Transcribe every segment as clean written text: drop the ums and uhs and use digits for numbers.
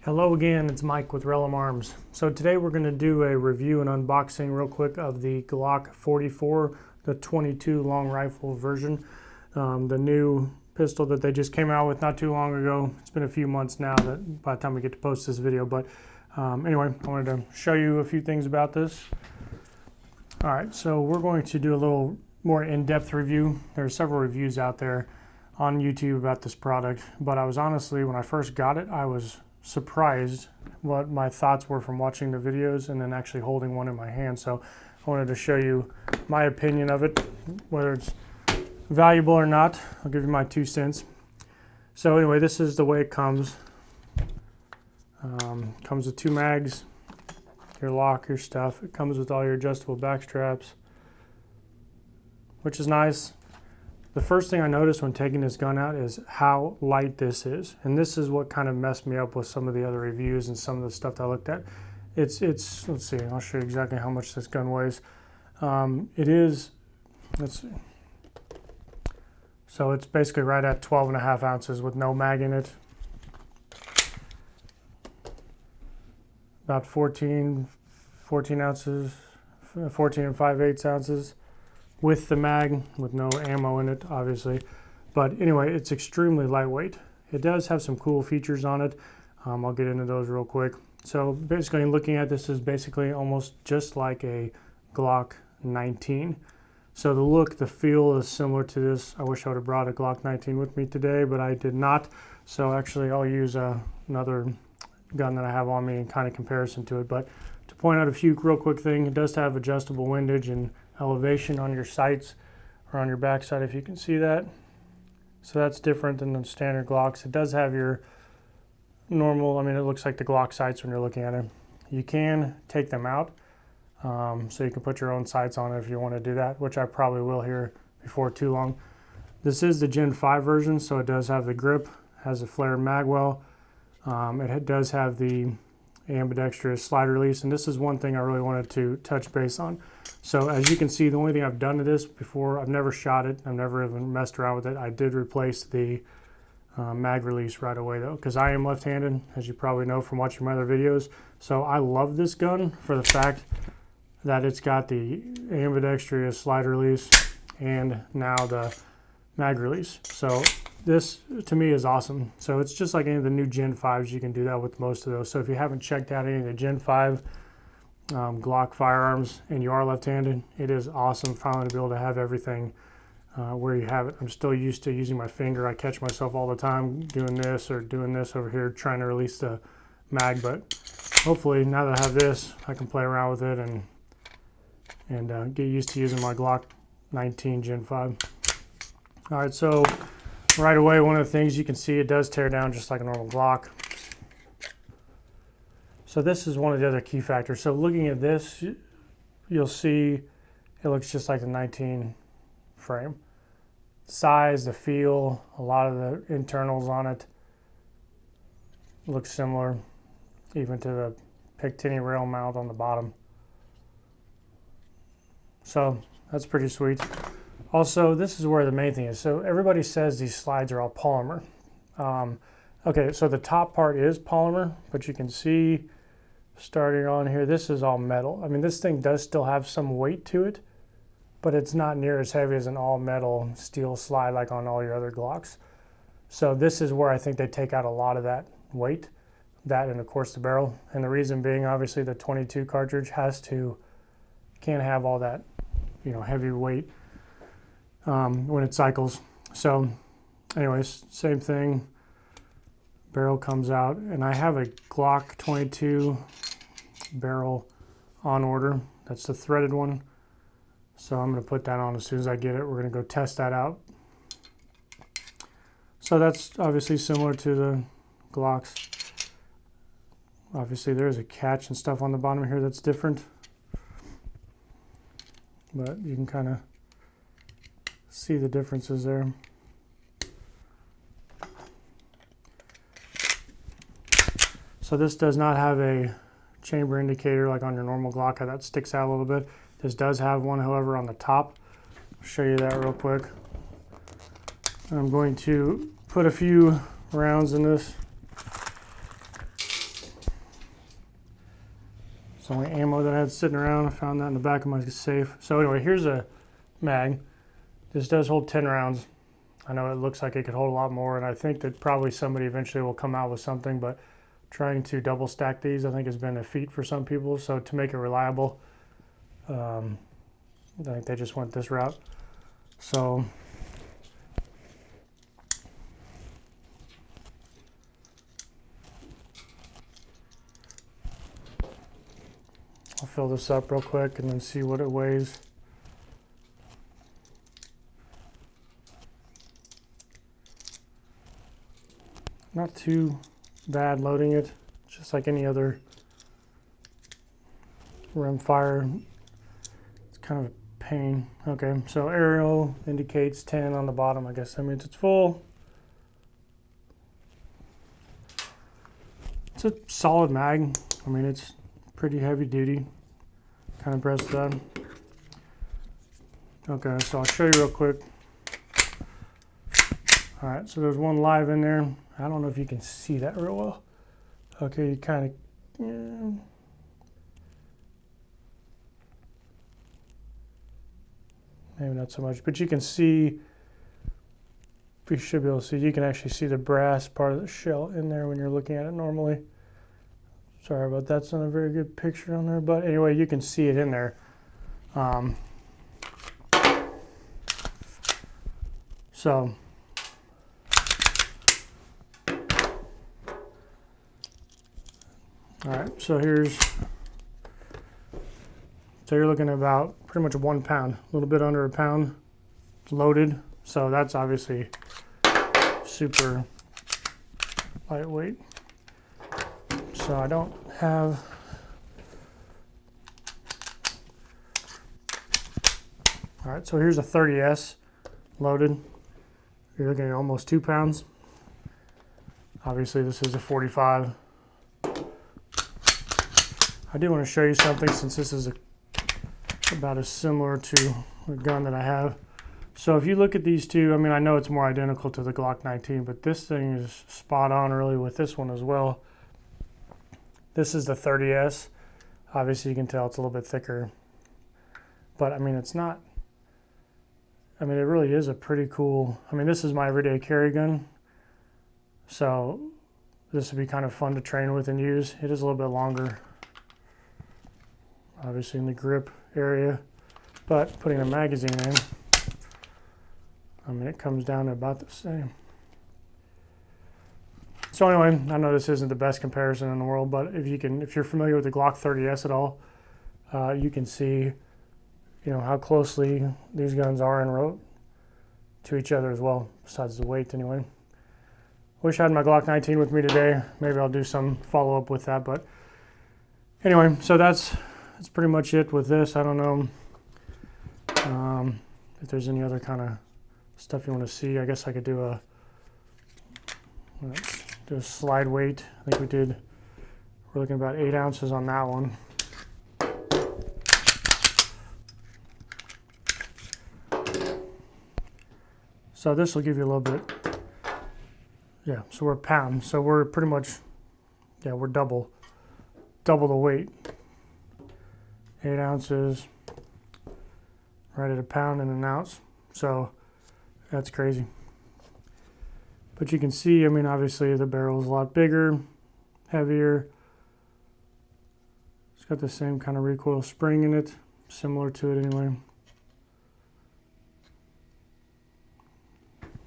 Hello again, it's Mike with Rellim Arms. So today we're going to do a review and unboxing real quick of the Glock 44, the 22 long rifle version. The new pistol that they just came out with not too long ago. It's been a few months now that by the time we get to post this video, but anyway, I wanted to show you a few things about this. All right, so we're going to do a little more in-depth review. There are several reviews out there on YouTube about this product, but I was honestly, when I first got it, I was surprised what my thoughts were from watching the videos and then actually holding one in my hand. So I wanted to show you my opinion of it, whether it's valuable or not. I'll give you my 2 cents. So anyway, this is the way it comes. Comes with 2 mags, your lock, your stuff. It comes with all your adjustable back straps, which is nice. The first thing I noticed when taking this gun out is how light this is. And this is what kind of messed me up with some of the other reviews and some of the stuff that I looked at. It's let's see, I'll show you exactly how much this gun weighs. It is, let's see. So it's basically right at 12.5 ounces with no mag in it. About 14 ounces, 14 and 5/8 ounces. With the mag, with no ammo in it, obviously. But anyway, it's extremely lightweight. It does have some cool features on it. I'll get into those real quick. So basically, looking at this is basically almost just like a Glock 19. So the look, the feel is similar to this. I wish I would have brought a Glock 19 with me today, but I did not. So actually, I'll use another gun that I have on me in kind of comparison to it. But to point out a few real quick things, it does have adjustable windage and elevation on your sights or on your backside, if you can see that. So that's different than the standard Glocks. It does have your normal, I mean, it looks like the Glock sights when you're looking at it. You can take them out, so you can put your own sights on it if you want to do that, which I probably will here before too long. This is the Gen 5 version, so it does have the grip, has a flared mag well. It does have the Ambidextrous slide release, and this is one thing I really wanted to touch base on. So as you can see, the only thing I've done to this before, I've never shot it, I've never even messed around with it. I did replace the mag release right away though, because I am left-handed, as you probably know from watching my other videos. So I love this gun for the fact that it's got the ambidextrous slide release and now the mag release. So this to me is awesome. So it's just like any of the new Gen 5s, you can do that with most of those. So if you haven't checked out any of the Gen 5 Glock firearms and you are left-handed, it is awesome finally to be able to have everything where you have it. I'm still used to using my finger. I catch myself all the time doing this or doing this over here trying to release the mag, but hopefully now that I have this, I can play around with it and get used to using my Glock 19 Gen 5. All right, so right away, one of the things you can see, it does tear down just like a normal Glock. So this is one of the other key factors. So looking at this, you'll see it looks just like the 19 frame. Size, the feel, a lot of the internals on it look similar, even to the Picatinny rail mount on the bottom. So that's pretty sweet. Also, this is where the main thing is. So everybody says these slides are all polymer. Okay, so the top part is polymer, but you can see starting on here, this is all metal. I mean, this thing does still have some weight to it, but it's not near as heavy as an all metal steel slide like on all your other Glocks. So this is where I think they take out a lot of that weight, that and of course the barrel. And the reason being, obviously the 22 cartridge can't have all that, heavy weight when it cycles. So anyways, same thing, barrel comes out, and I have a Glock 22 barrel on order. That's the threaded one. So I'm going to put that on as soon as I get it. We're going to go test that out. So that's obviously similar to the Glocks. Obviously there's a catch and stuff on the bottom here that's different, but you can kind of see the differences there. So this does not have a chamber indicator like on your normal Glock, how that sticks out a little bit. This does have one, however, on the top. I'll show you that real quick. I'm going to put a few rounds in this. the only ammo that I had sitting around. I found that in the back of my safe. So anyway, here's a mag. This does hold 10 rounds. I know it looks like it could hold a lot more, and I think that probably somebody eventually will come out with something, but trying to double stack these I think has been a feat for some people. So to make it reliable, I think they just went this route. So I'll fill this up real quick and then see what it weighs. Not too bad loading it, just like any other rimfire. It's kind of a pain. Okay, so arrow indicates 10 on the bottom. I guess that means it's full. It's a solid mag. I mean, it's pretty heavy duty. Kind of impressed with that. Okay, so I'll show you real quick. All right, so there's one live in there. I don't know if you can see that real well. Okay, you kind of, yeah. Maybe not so much, but you can see, you should be able to see, you can actually see the brass part of the shell in there when you're looking at it normally. Sorry about that, it's not a very good picture on there, but anyway, you can see it in there. So, all right, so you're looking at about pretty much 1 pound, a little bit under a pound loaded. So that's obviously super lightweight. So I don't have, all right, so here's a 30S loaded. You're looking at almost 2 pounds. Obviously this is a 45. I do want to show you something since this is about as similar to the gun that I have. So if you look at these two, I mean, I know it's more identical to the Glock 19, but this thing is spot on really with this one as well. This is the 30S. Obviously you can tell it's a little bit thicker, but I mean, it's not, I mean, it really is a pretty cool, I mean, this is my everyday carry gun. So this would be kind of fun to train with and use. It is a little bit longer, obviously in the grip area, but putting a magazine in, I mean, it comes down to about the same. So anyway, I know this isn't the best comparison in the world, but if you're familiar with the Glock 30S at all, you can see, you know, how closely these guns are en route to each other as well, besides the weight anyway. Wish I had my Glock 19 with me today. Maybe I'll do some follow-up with that, but anyway, so that's pretty much it with this. I don't know if there's any other kind of stuff you want to see. I guess I could do a slide weight. I think we're looking about 8 ounces on that one. So this will give you a little bit, yeah, so we're a pound. So we're pretty much, yeah, we're double the weight. 8 ounces, right at a pound and an ounce. So that's crazy. But you can see, I mean, obviously the barrel is a lot bigger, heavier. It's got the same kind of recoil spring in it, similar to it anyway.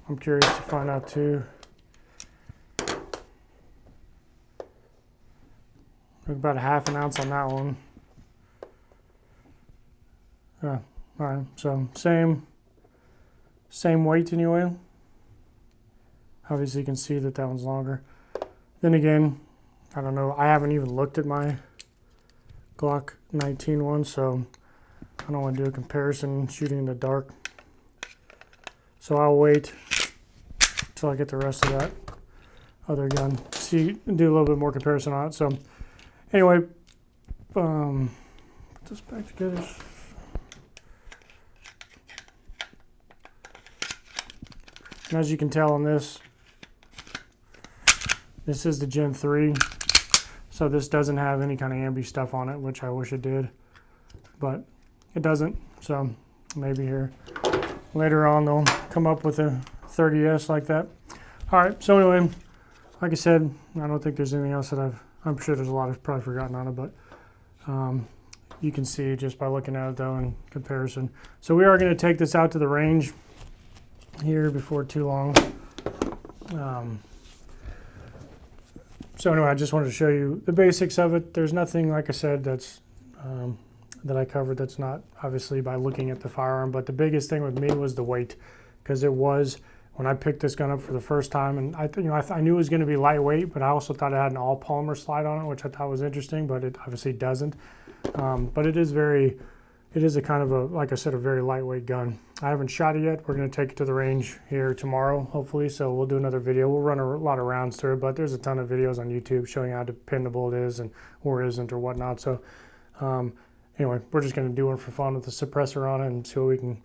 I'm curious to find out too. About a half an ounce on that one. Yeah, all right, so same weight anyway. Obviously you can see that one's longer. Then again, I don't know, I haven't even looked at my Glock 19 one, so I don't want to do a comparison shooting in the dark. So I'll wait till I get the rest of that other gun. See, do a little bit more comparison on it. So anyway, put this back together. And as you can tell on this is the Gen 3. So this doesn't have any kind of ambi stuff on it, which I wish it did, but it doesn't. So maybe here later on they'll come up with a 30S like that. All right, so anyway, like I said, I don't think there's anything else that I'm sure there's a lot I've probably forgotten on it, but you can see just by looking at it though in comparison. So we are going to take this out to the range here before too long. So anyway, I just wanted to show you the basics of it. There's nothing, like I said, that's that I covered that's not obviously by looking at the firearm, but the biggest thing with me was the weight, because it was, when I picked this gun up for the first time, and I knew it was going to be lightweight, but I also thought it had an all polymer slide on it, which I thought was interesting, but it obviously doesn't. But it is a kind of a, like I said, a very lightweight gun. I haven't shot it yet. We're going to take it to the range here tomorrow, hopefully, so we'll do another video. We'll run a lot of rounds through it, but there's a ton of videos on YouTube showing how dependable it is and or isn't or whatnot. So anyway, we're just going to do one for fun with the suppressor on it and see what we can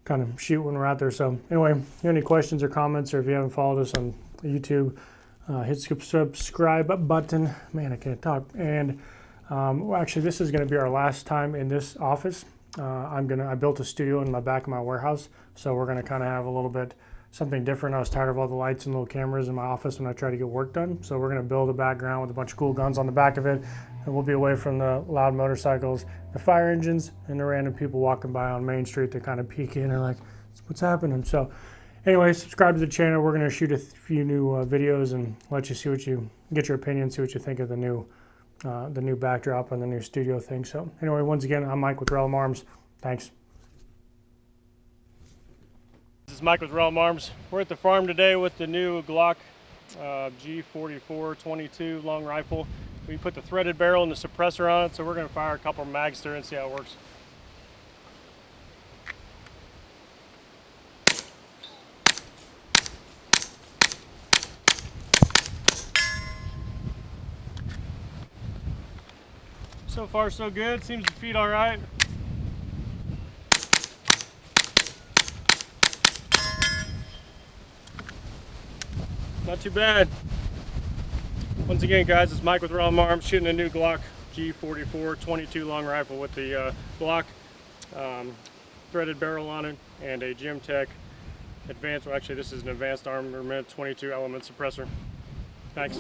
kind of shoot when we're out there. So anyway, if you have any questions or comments, or if you haven't followed us on YouTube, hit the subscribe button. Man, I can't talk. And well, actually, this is going to be our last time in this office. I built a studio in the back of my warehouse, so we're going to kind of have a little bit something different. I was tired of all the lights and little cameras in my office when I try to get work done, so we're going to build a background with a bunch of cool guns on the back of it, and we'll be away from the loud motorcycles, the fire engines, and the random people walking by on Main Street that kind of peek in and like, what's happening? So anyway, subscribe to the channel. We're going to shoot a few new videos and let you see what you get your opinion, see what you think of the new backdrop and the new studio thing. So anyway, once again, I'm Mike with Rellim Arms. Thanks. This is Mike with Rellim Arms. We're at the farm today with the new Glock G44 22 long rifle. We put the threaded barrel and the suppressor on it, so we're going to fire a couple mags through and see how it works. So far so good, seems to feed all right. Not too bad. Once again, guys, it's Mike with Rellim Arms shooting a new Glock G44 22 long rifle with the Glock threaded barrel on it and a Gym Tech advanced, well actually this is an advanced armament 22 element suppressor. Thanks.